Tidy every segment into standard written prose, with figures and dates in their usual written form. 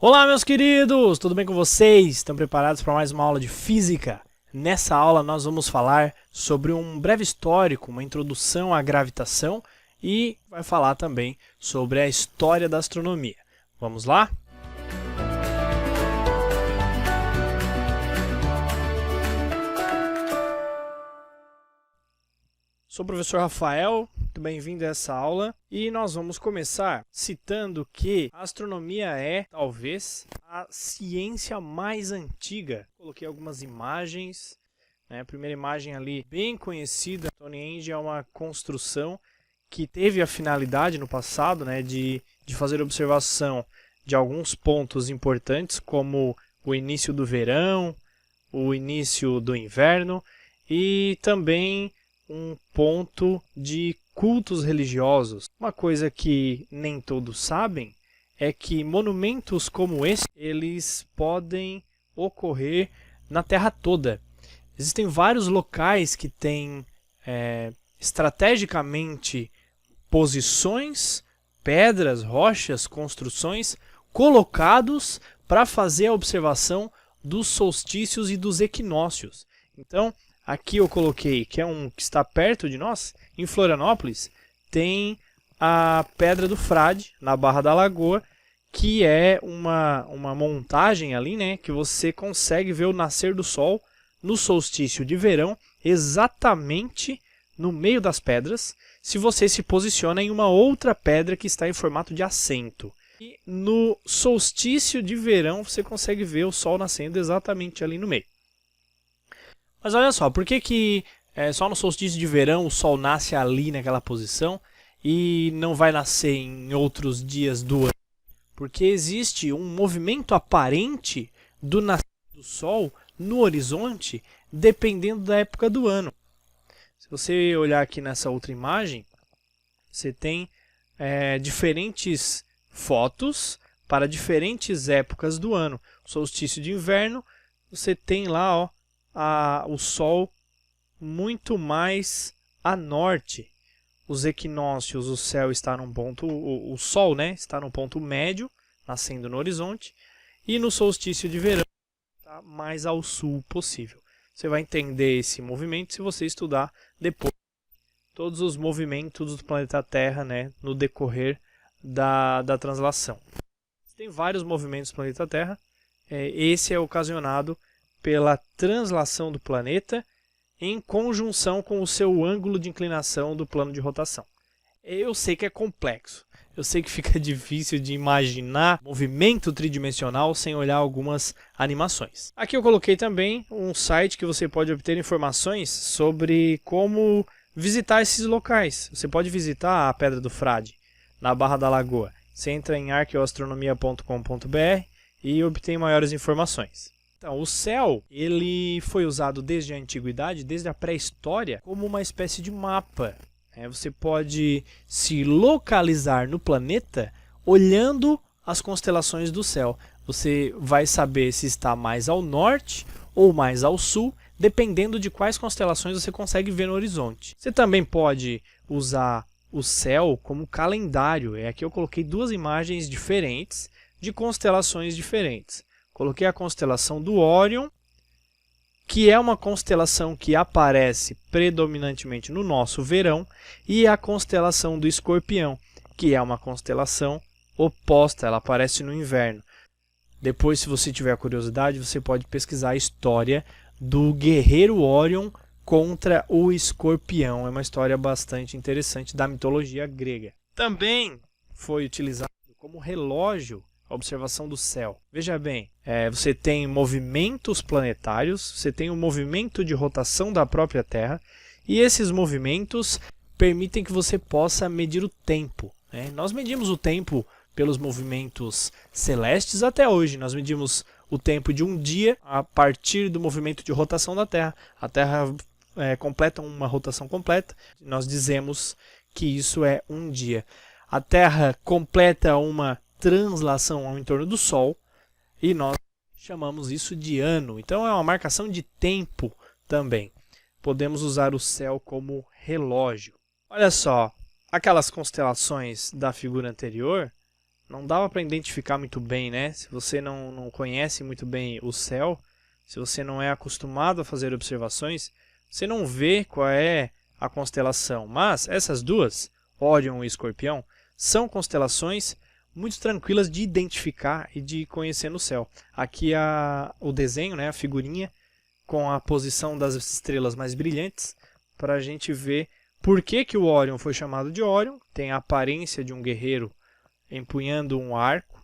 Olá, meus queridos! Tudo bem com vocês? Estão preparados para mais uma aula de física? Nessa aula nós vamos falar sobre um breve histórico, uma introdução à gravitação e vai falar também sobre a história da astronomia. Vamos lá? Sou o professor Rafael, muito bem-vindo a essa aula e nós vamos começar citando que a astronomia é, talvez, a ciência mais antiga. Coloquei algumas imagens, né? A primeira imagem ali, bem conhecida, Stonehenge é uma construção que teve a finalidade no passado, né, de fazer observação de alguns pontos importantes, como o início do verão, o início do inverno e também um ponto de cultos religiosos. Uma coisa que nem todos sabem é que monumentos como esse, eles podem ocorrer na Terra toda. Existem vários locais que têm estrategicamente posições, pedras, rochas, construções colocados para fazer a observação dos solstícios e dos equinócios. Então, aqui eu coloquei, que é um que está perto de nós, em Florianópolis, tem a Pedra do Frade, na Barra da Lagoa, que é uma montagem ali, né, que você consegue ver o nascer do sol no solstício de verão, exatamente no meio das pedras, se você se posiciona em uma outra pedra que está em formato de assento. E no solstício de verão você consegue ver o sol nascendo exatamente ali no meio. Mas olha só, por que só no solstício de verão o sol nasce ali naquela posição e não vai nascer em outros dias do ano? Porque existe um movimento aparente do nascer do sol no horizonte dependendo da época do ano. Se você olhar aqui nessa outra imagem, você tem diferentes fotos para diferentes épocas do ano. Solstício de inverno, você tem lá, ó, o Sol muito mais a norte. Os equinócios, o céu está num ponto, o Sol, né, está num ponto médio, nascendo no horizonte, e no solstício de verão está mais ao sul possível. Você vai entender esse movimento se você estudar depois todos os movimentos do planeta Terra, né, no decorrer da translação. Tem vários movimentos do planeta Terra. Esse é ocasionado pela translação do planeta em conjunção com o seu ângulo de inclinação do plano de rotação. Eu sei que é complexo, eu sei que fica difícil de imaginar movimento tridimensional sem olhar algumas animações. Aqui eu coloquei também um site que você pode obter informações sobre como visitar esses locais. Você pode visitar a Pedra do Frade, na Barra da Lagoa. Você entra em arqueoastronomia.com.br e obtém maiores informações. Então, o céu ele foi usado desde a antiguidade, desde a pré-história, como uma espécie de mapa. Você pode se localizar no planeta olhando as constelações do céu. Você vai saber se está mais ao norte ou mais ao sul, dependendo de quais constelações você consegue ver no horizonte. Você também pode usar o céu como calendário. Aqui eu coloquei duas imagens diferentes de constelações diferentes. Coloquei a constelação do Órion, que é uma constelação que aparece predominantemente no nosso verão, e a constelação do Escorpião, que é uma constelação oposta, ela aparece no inverno. Depois, se você tiver curiosidade, você pode pesquisar a história do guerreiro Órion contra o Escorpião. É uma história bastante interessante da mitologia grega. Também foi utilizado como relógio a observação do céu. Veja bem, você tem movimentos planetários, você tem o movimento de rotação da própria Terra, e esses movimentos permitem que você possa medir o tempo. Nós medimos o tempo pelos movimentos celestes até hoje. Nós medimos o tempo de um dia a partir do movimento de rotação da Terra. A Terra completa uma rotação completa, nós dizemos que isso é um dia. A Terra completa uma translação ao entorno do Sol e nós chamamos isso de ano. Então é uma marcação de tempo também. Podemos usar o céu como relógio. Olha só, aquelas constelações da figura anterior não dava para identificar muito bem, né? Se você não conhece muito bem o céu, se você não é acostumado a fazer observações, você não vê qual é a constelação. Mas essas duas, Órion e Escorpião, são constelações muito tranquilas de identificar e de conhecer no céu. Aqui o desenho, né, a figurinha, com a posição das estrelas mais brilhantes, para a gente ver por que o Órion foi chamado de Órion. Tem a aparência de um guerreiro empunhando um arco,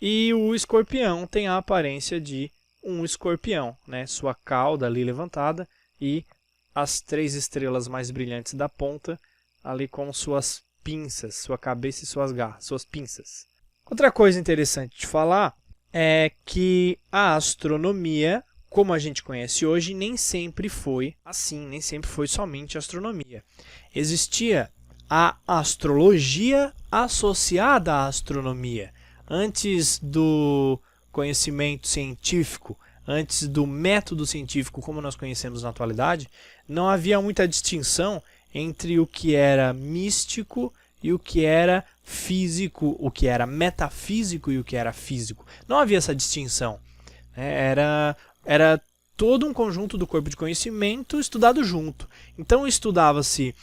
e o Escorpião tem a aparência de um escorpião, né? Sua cauda ali levantada e as 3 estrelas mais brilhantes da ponta ali com suas pinças, sua cabeça e suas garras, suas pinças. Outra coisa interessante de falar é que a astronomia, como a gente conhece hoje, nem sempre foi assim, nem sempre foi somente astronomia. Existia a astrologia associada à astronomia. Antes do conhecimento científico, antes do método científico como nós conhecemos na atualidade, não havia muita distinção entre o que era místico e o que era físico, o que era metafísico e o que era físico. Não havia essa distinção. Era todo um conjunto do corpo de conhecimento estudado junto. Então estudava-se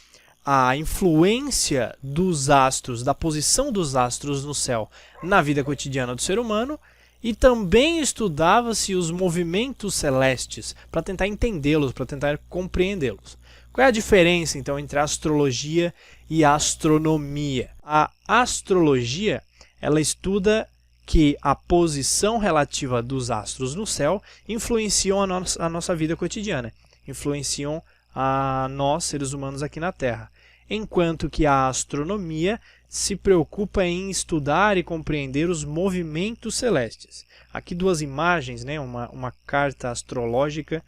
a influência dos astros, da posição dos astros no céu na vida cotidiana do ser humano, e também estudava-se os movimentos celestes para tentar entendê-los, para tentar compreendê-los. Qual é a diferença então entre a astrologia e a astronomia? A astrologia, ela estuda que a posição relativa dos astros no céu influenciam a nossa vida cotidiana, influenciam a nós, seres humanos, aqui na Terra. Enquanto que a astronomia se preocupa em estudar e compreender os movimentos celestes. Aqui 2 imagens, né? Uma carta astrológica,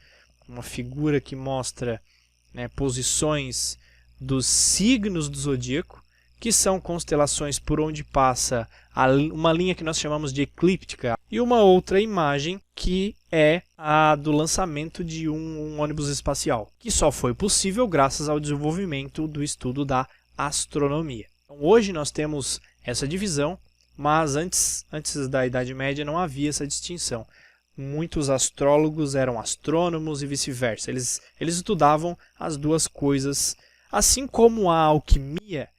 uma figura que mostra, né, posições dos signos do zodíaco, que são constelações por onde passa uma linha que nós chamamos de eclíptica, e uma outra imagem que é a do lançamento de um ônibus espacial, que só foi possível graças ao desenvolvimento do estudo da astronomia. Então, hoje nós temos essa divisão, mas antes da Idade Média não havia essa distinção. Muitos astrólogos eram astrônomos e vice-versa. Eles estudavam as duas coisas, assim como a alquimia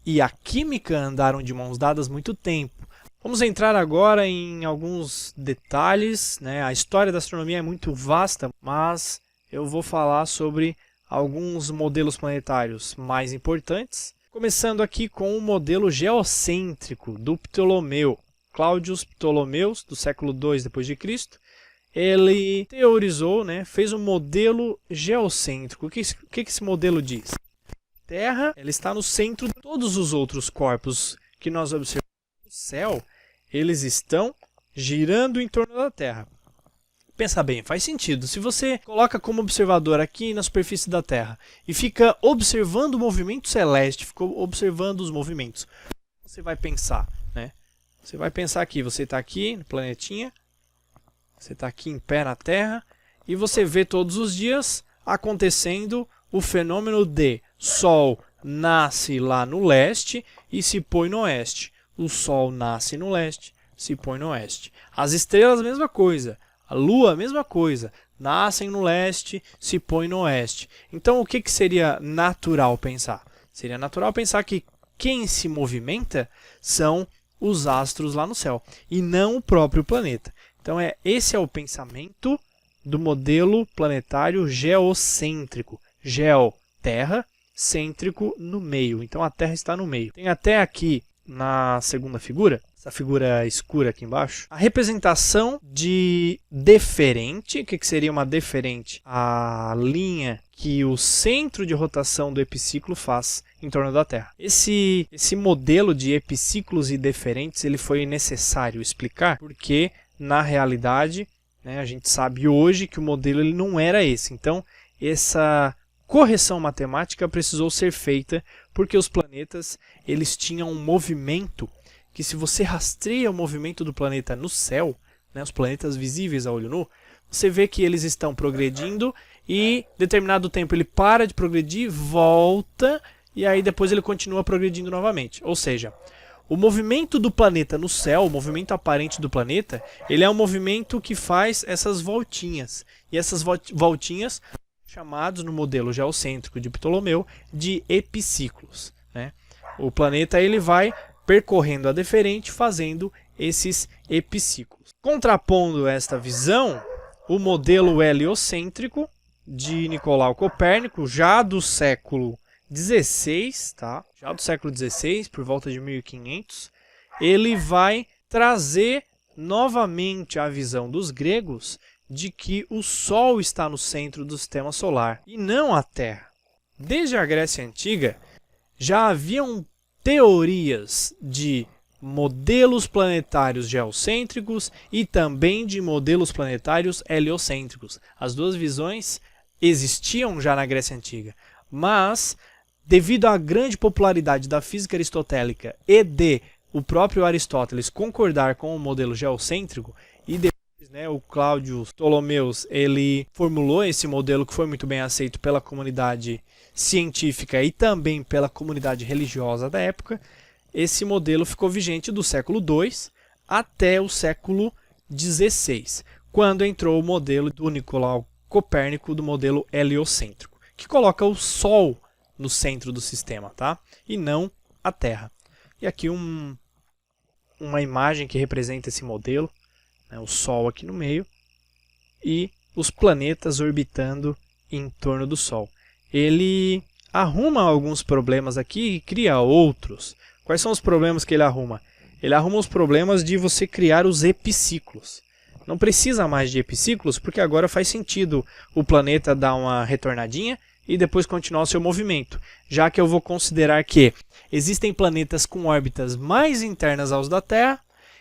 e a química andaram de mãos dadas muito tempo. Vamos entrar agora em alguns detalhes, né? A história da astronomia é muito vasta, mas eu vou falar sobre alguns modelos planetários mais importantes. Começando aqui com o modelo geocêntrico do Ptolomeu. Cláudios Ptolomeus, do século II d.C., ele teorizou, né, fez um modelo geocêntrico. O que esse modelo diz? A Terra, ela está no centro de todos os outros corpos que nós observamos no céu. Eles estão girando em torno da Terra. Pensa bem, faz sentido. Se você coloca como observador aqui na superfície da Terra e fica observando o movimento celeste, ficou observando os movimentos, você vai pensar, né? Você vai pensar aqui, você está aqui no planetinha, você está aqui em pé na Terra e você vê todos os dias acontecendo o fenômeno de Sol nasce lá no leste e se põe no oeste. O Sol nasce no leste, se põe no oeste. As estrelas, a mesma coisa. A Lua, a mesma coisa. Nascem no leste, se põe no oeste. Então, o que seria natural pensar? Seria natural pensar que quem se movimenta são os astros lá no céu, e não o próprio planeta. Então, esse é o pensamento do modelo planetário geocêntrico. Geo, Terra, cêntrico, no meio. Então, a Terra está no meio. Tem até aqui, na segunda figura, essa figura escura aqui embaixo, a representação de deferente. O que seria uma deferente? A linha que o centro de rotação do epiciclo faz em torno da Terra. Esse modelo de epiciclos e deferentes ele foi necessário explicar, porque na realidade, né, a gente sabe hoje que o modelo ele não era esse. Então, essa correção matemática precisou ser feita porque os planetas eles tinham um movimento que, se você rastreia o movimento do planeta no céu, né, os planetas visíveis a olho nu, você vê que eles estão progredindo e determinado tempo ele para de progredir, volta e aí depois ele continua progredindo novamente. Ou seja, O movimento do planeta no céu, o movimento aparente do planeta, ele é um movimento que faz essas voltinhas. E essas voltinhas são chamados no modelo geocêntrico de Ptolomeu de epiciclos, né? O planeta ele vai percorrendo a deferente fazendo esses epiciclos. Contrapondo esta visão, o modelo heliocêntrico de Nicolau Copérnico, já do século XVI, tá? Já do século XVI, por volta de 1500, ele vai trazer novamente a visão dos gregos de que o Sol está no centro do sistema solar e não a Terra. Desde a Grécia Antiga, já haviam teorias de modelos planetários geocêntricos e também de modelos planetários heliocêntricos. As duas visões existiam já na Grécia Antiga, mas devido à grande popularidade da física aristotélica e de o próprio Aristóteles concordar com o modelo geocêntrico, e depois, né, o Cláudio Ptolomeus ele formulou esse modelo que foi muito bem aceito pela comunidade científica e também pela comunidade religiosa da época, esse modelo ficou vigente do século II até o século XVI, quando entrou o modelo do Nicolau Copérnico, do modelo heliocêntrico, que coloca o Sol no centro do sistema, tá? E não a Terra. E aqui uma imagem que representa esse modelo, né? O Sol aqui no meio e os planetas orbitando em torno do Sol. Ele arruma alguns problemas aqui e cria outros. Quais são os problemas que ele arruma? Ele arruma os problemas de você criar os epiciclos. Não precisa mais de epiciclos, porque agora faz sentido o planeta dar uma retornadinha e depois continuar o seu movimento, já que eu vou considerar que existem planetas com órbitas mais internas aos da Terra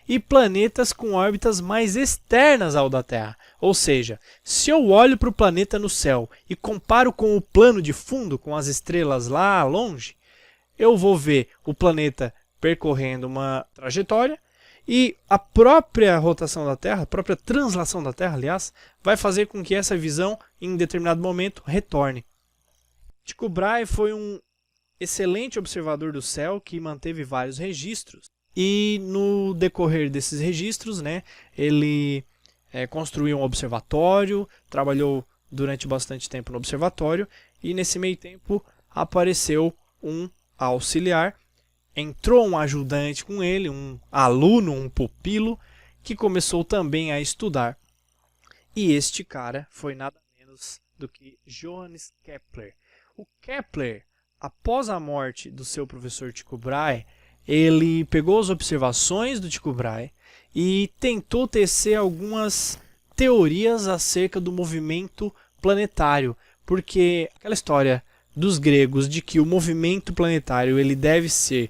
e planetas com órbitas mais externas ao da Terra. Ou seja, se eu olho para o planeta no céu e comparo com o plano de fundo, com as estrelas lá longe, eu vou ver o planeta percorrendo uma trajetória e a própria rotação da Terra, a própria translação da Terra, aliás, vai fazer com que essa visão, em determinado momento, retorne. Tycho Brahe foi um excelente observador do céu que manteve vários registros. E no decorrer desses registros, né, ele construiu um observatório, trabalhou durante bastante tempo no observatório e nesse meio tempo apareceu um auxiliar, entrou um ajudante com ele, um aluno, um pupilo, que começou também a estudar. E este cara foi nada menos do que Johannes Kepler. O Kepler, após a morte do seu professor Tycho Brahe, ele pegou as observações do Tycho Brahe e tentou tecer algumas teorias acerca do movimento planetário, porque aquela história dos gregos de que o movimento planetário ele deve ser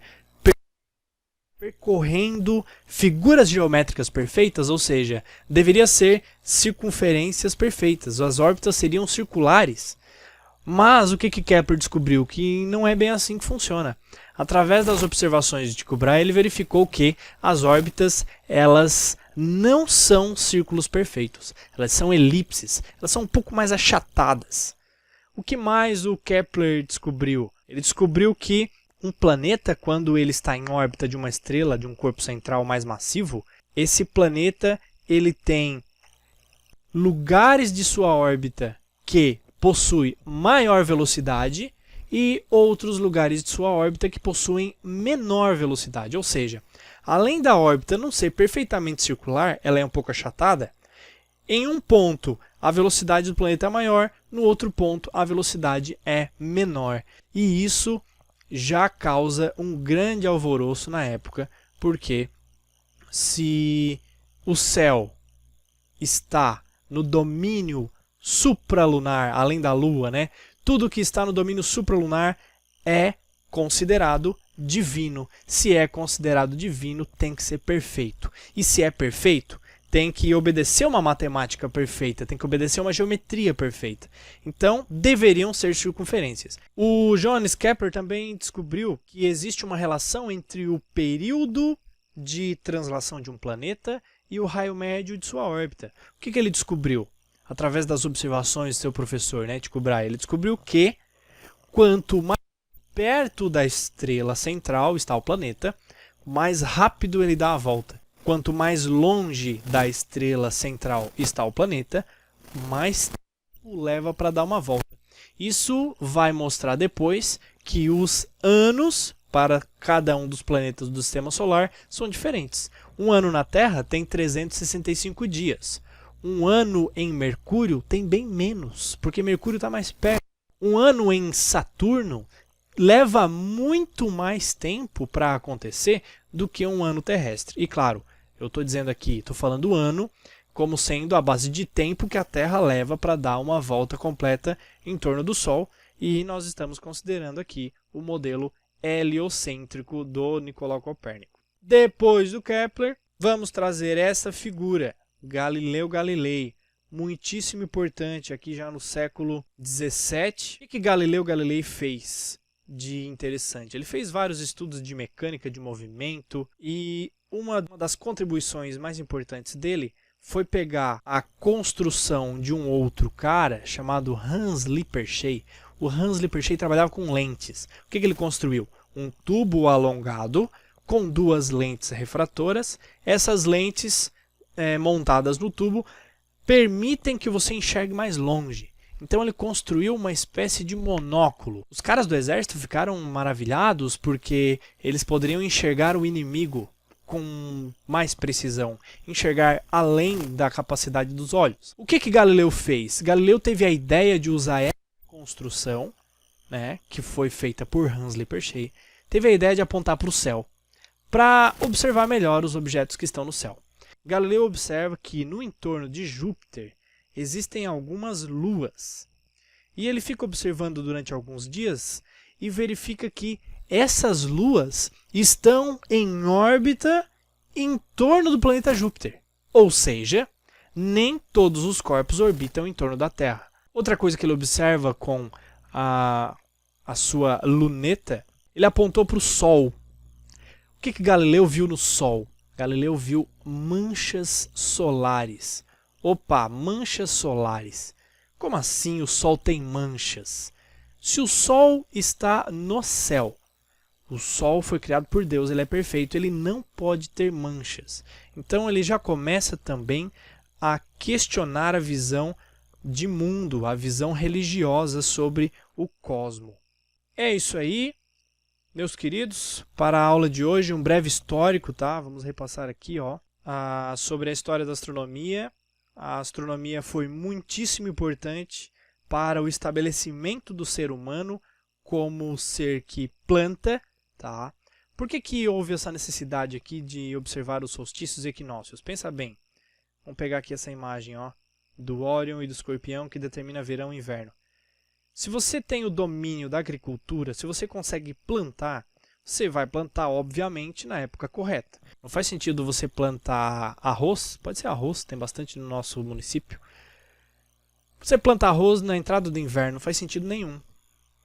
percorrendo figuras geométricas perfeitas, ou seja, deveria ser circunferências perfeitas, as órbitas seriam circulares. Mas o que Kepler descobriu? Que não é bem assim que funciona. Através das observações de Tycho Brahe, ele verificou que as órbitas elas não são círculos perfeitos, elas são elipses, elas são um pouco mais achatadas. O que mais o Kepler descobriu? Ele descobriu que um planeta, quando ele está em órbita de uma estrela, de um corpo central mais massivo, esse planeta ele tem lugares de sua órbita que possui maior velocidade e outros lugares de sua órbita que possuem menor velocidade. Ou seja, além da órbita não ser perfeitamente circular, ela é um pouco achatada. Em um ponto, a velocidade do planeta é maior, no outro ponto, a velocidade é menor. E isso já causa um grande alvoroço na época, porque se o céu está no domínio supralunar, além da Lua, né? Tudo que está no domínio supralunar é considerado divino. Se é considerado divino, tem que ser perfeito. E se é perfeito, tem que obedecer uma matemática perfeita, tem que obedecer uma geometria perfeita. Então, deveriam ser circunferências. O Johannes Kepler também descobriu que existe uma relação entre o período de translação de um planeta e o raio médio de sua órbita. O que ele descobriu? Através das observações do seu professor, né, Tycho Brahe, ele descobriu que quanto mais perto da estrela central está o planeta, mais rápido ele dá a volta. Quanto mais longe da estrela central está o planeta, mais tempo leva para dar uma volta. Isso vai mostrar depois que os anos para cada um dos planetas do sistema solar são diferentes. Um ano na Terra tem 365 dias. Um ano em Mercúrio tem bem menos, porque Mercúrio está mais perto. Um ano em Saturno leva muito mais tempo para acontecer do que um ano terrestre. E claro, eu estou dizendo aqui, estou falando ano como sendo a base de tempo que a Terra leva para dar uma volta completa em torno do Sol. E nós estamos considerando aqui o modelo heliocêntrico do Nicolau Copérnico. Depois do Kepler, vamos trazer essa figura, Galileu Galilei, muitíssimo importante aqui já no século XVII. O que Galileu Galilei fez de interessante? Ele fez vários estudos de mecânica de movimento e uma das contribuições mais importantes dele foi pegar a construção de um outro cara chamado Hans Lippershey. O Hans Lippershey trabalhava com lentes. O que ele construiu? Um tubo alongado com duas lentes refratoras. Essas lentes montadas no tubo permitem que você enxergue mais longe. Então ele construiu uma espécie de monóculo. Os caras do exército ficaram maravilhados porque eles poderiam enxergar o inimigo com mais precisão, enxergar além da capacidade dos olhos. O que Galileu fez? Galileu teve a ideia de usar essa construção, que foi feita por Hans Lippershey, teve a ideia de apontar para o céu, para observar melhor os objetos que estão no céu. Galileu observa que no entorno de Júpiter existem algumas luas. E ele fica observando durante alguns dias e verifica que essas luas estão em órbita em torno do planeta Júpiter. Ou seja, nem todos os corpos orbitam em torno da Terra. Outra coisa que ele observa com a sua luneta, ele apontou para o Sol. O que Galileu viu no Sol? Galileu viu manchas solares. Opa, manchas solares. Como assim o Sol tem manchas? Se o Sol está no céu, o Sol foi criado por Deus, ele é perfeito, ele não pode ter manchas. Então ele já começa também a questionar a visão de mundo, a visão religiosa sobre o cosmo. É isso aí, meus queridos. Para a aula de hoje, um breve histórico, tá? Vamos repassar aqui, sobre a história da astronomia. A astronomia foi muitíssimo importante para o estabelecimento do ser humano como ser que planta, tá? Por que houve essa necessidade aqui de observar os solstícios e equinócios? Pensa bem. Vamos pegar aqui essa imagem, do Órion e do Escorpião que determina verão e inverno. Se você tem o domínio da agricultura, se você consegue plantar, você vai plantar, obviamente, na época correta. Não faz sentido você plantar arroz, pode ser arroz, tem bastante no nosso município. Você planta arroz na entrada do inverno, não faz sentido nenhum.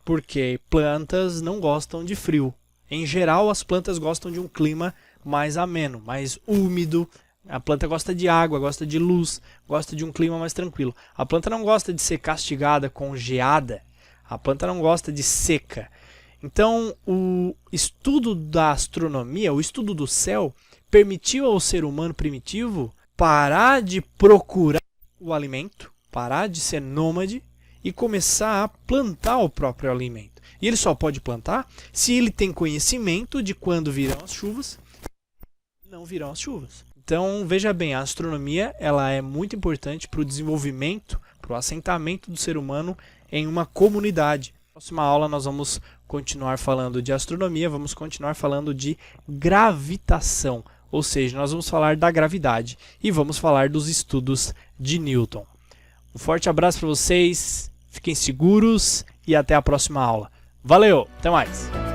Porque plantas não gostam de frio. Em geral, as plantas gostam de um clima mais ameno, mais úmido. A planta gosta de água, gosta de luz, gosta de um clima mais tranquilo. A planta não gosta de ser castigada com geada. A planta não gosta de seca. Então, o estudo da astronomia, o estudo do céu, permitiu ao ser humano primitivo parar de procurar o alimento, parar de ser nômade e começar a plantar o próprio alimento. E ele só pode plantar se ele tem conhecimento de quando virão as chuvas, não virão as chuvas. Então, veja bem, a astronomia ela é muito importante para o desenvolvimento, para o assentamento do ser humano em uma comunidade. Na próxima aula nós vamos continuar falando de astronomia, vamos continuar falando de gravitação, ou seja, nós vamos falar da gravidade e vamos falar dos estudos de Newton. Um forte abraço para vocês, fiquem seguros e até a próxima aula. Valeu, até mais!